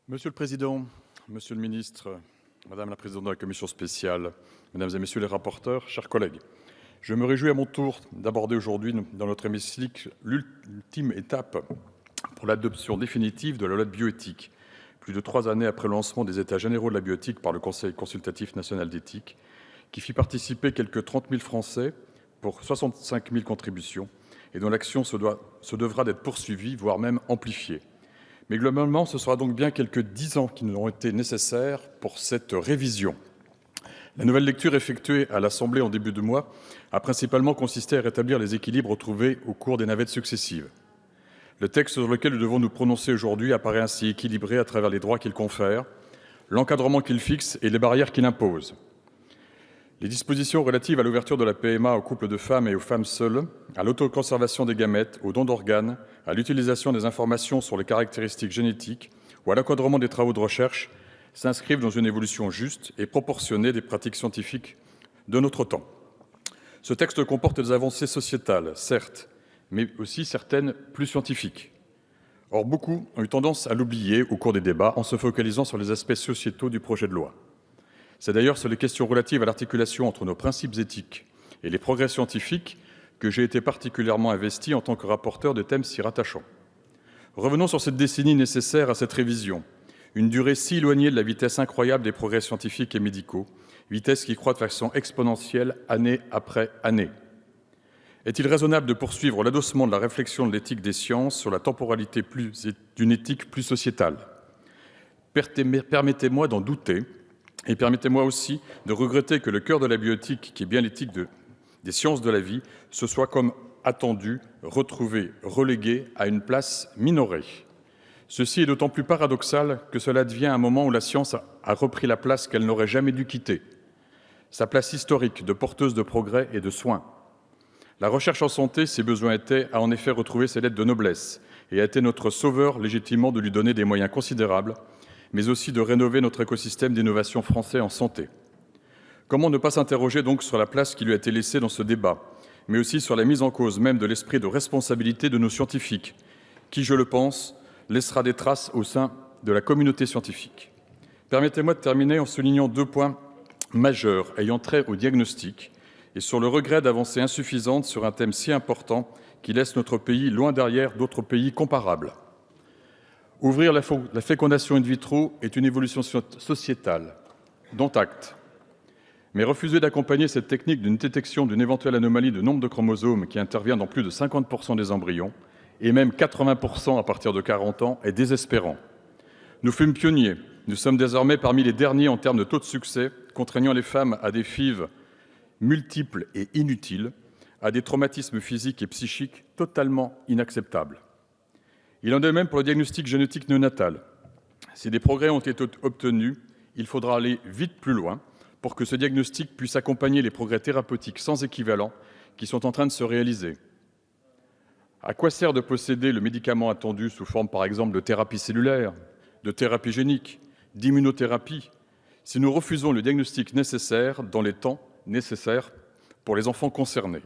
Monsieur le président, monsieur le ministre, madame la présidente de la commission spéciale, mesdames et messieurs les rapporteurs, chers collègues, je me réjouis à mon tour d'aborder aujourd'hui dans notre hémicycle l'ultime étape pour l'adoption définitive de la loi de bioéthique, plus de 3 années après le lancement des États généraux de la bioéthique par le Conseil consultatif national d'éthique, qui fit participer quelques 30 000 Français pour 65 000 contributions et dont l'action se devra d'être poursuivie, voire même amplifiée. Mais globalement, ce sera donc bien quelques 10 ans qui nous ont été nécessaires pour cette révision. La nouvelle lecture effectuée à l'Assemblée en début de mois a principalement consisté à rétablir les équilibres retrouvés au cours des navettes successives. Le texte sur lequel nous devons nous prononcer aujourd'hui apparaît ainsi équilibré à travers les droits qu'il confère, l'encadrement qu'il fixe et les barrières qu'il impose. Les dispositions relatives à l'ouverture de la PMA aux couples de femmes et aux femmes seules, à l'autoconservation des gamètes, aux dons d'organes, à l'utilisation des informations sur les caractéristiques génétiques ou à l'encadrement des travaux de recherche s'inscrivent dans une évolution juste et proportionnée des pratiques scientifiques de notre temps. Ce texte comporte des avancées sociétales, certes, mais aussi certaines plus scientifiques. Or, beaucoup ont eu tendance à l'oublier au cours des débats en se focalisant sur les aspects sociétaux du projet de loi. C'est d'ailleurs sur les questions relatives à l'articulation entre nos principes éthiques et les progrès scientifiques que j'ai été particulièrement investi en tant que rapporteur de thèmes s'y rattachant. Revenons sur cette décennie nécessaire à cette révision, une durée si éloignée de la vitesse incroyable des progrès scientifiques et médicaux, vitesse qui croît de façon exponentielle année après année. Est-il raisonnable de poursuivre l'adossement de la réflexion de l'éthique des sciences sur la temporalité d'une éthique plus sociétale ? Permettez-moi d'en douter. Et permettez-moi aussi de regretter que le cœur de la bioéthique, qui est bien l'éthique des sciences de la vie, se soit, comme attendu, retrouvé relégué à une place minorée. Ceci est d'autant plus paradoxal que cela advient à un moment où la science a repris la place qu'elle n'aurait jamais dû quitter, sa place historique de porteuse de progrès et de soins. La recherche en santé, ses besoins étaient, a en effet retrouvé ses lettres de noblesse et a été notre sauveur légitimement de lui donner des moyens considérables, mais aussi de rénover notre écosystème d'innovation français en santé. Comment ne pas s'interroger donc sur la place qui lui a été laissée dans ce débat, mais aussi sur la mise en cause même de l'esprit de responsabilité de nos scientifiques, qui, je le pense, laissera des traces au sein de la communauté scientifique. Permettez-moi de terminer en soulignant 2 points majeurs ayant trait au diagnostic et sur le regret d'avancées insuffisantes sur un thème si important qui laisse notre pays loin derrière d'autres pays comparables. Ouvrir la fécondation in vitro est une évolution sociétale, dont acte. Mais refuser d'accompagner cette technique d'une détection d'une éventuelle anomalie de nombre de chromosomes qui intervient dans plus de 50% des embryons, et même 80% à partir de 40 ans, est désespérant. Nous fûmes pionniers. Nous sommes désormais parmi les derniers en termes de taux de succès, contraignant les femmes à des FIV multiples et inutiles, à des traumatismes physiques et psychiques totalement inacceptables. Il en est de même pour le diagnostic génétique néonatal. Si des progrès ont été obtenus, il faudra aller vite plus loin pour que ce diagnostic puisse accompagner les progrès thérapeutiques sans équivalent qui sont en train de se réaliser. À quoi sert de posséder le médicament attendu sous forme, par exemple, de thérapie cellulaire, de thérapie génique, d'immunothérapie, si nous refusons le diagnostic nécessaire dans les temps nécessaires pour les enfants concernés ?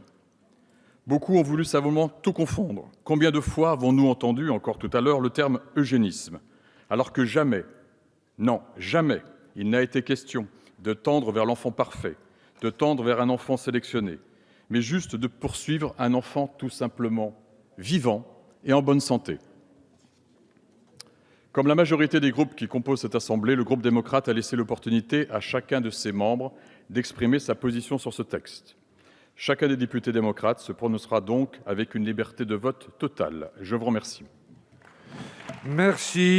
Beaucoup ont voulu savamment tout confondre. Combien de fois avons-nous entendu, encore tout à l'heure, le terme eugénisme, alors que jamais, non, jamais, il n'a été question de tendre vers l'enfant parfait, de tendre vers un enfant sélectionné, mais juste de poursuivre un enfant tout simplement vivant et en bonne santé. Comme la majorité des groupes qui composent cette Assemblée, le groupe démocrate a laissé l'opportunité à chacun de ses membres d'exprimer sa position sur ce texte. Chacun des députés démocrates se prononcera donc avec une liberté de vote totale. Je vous remercie. Merci.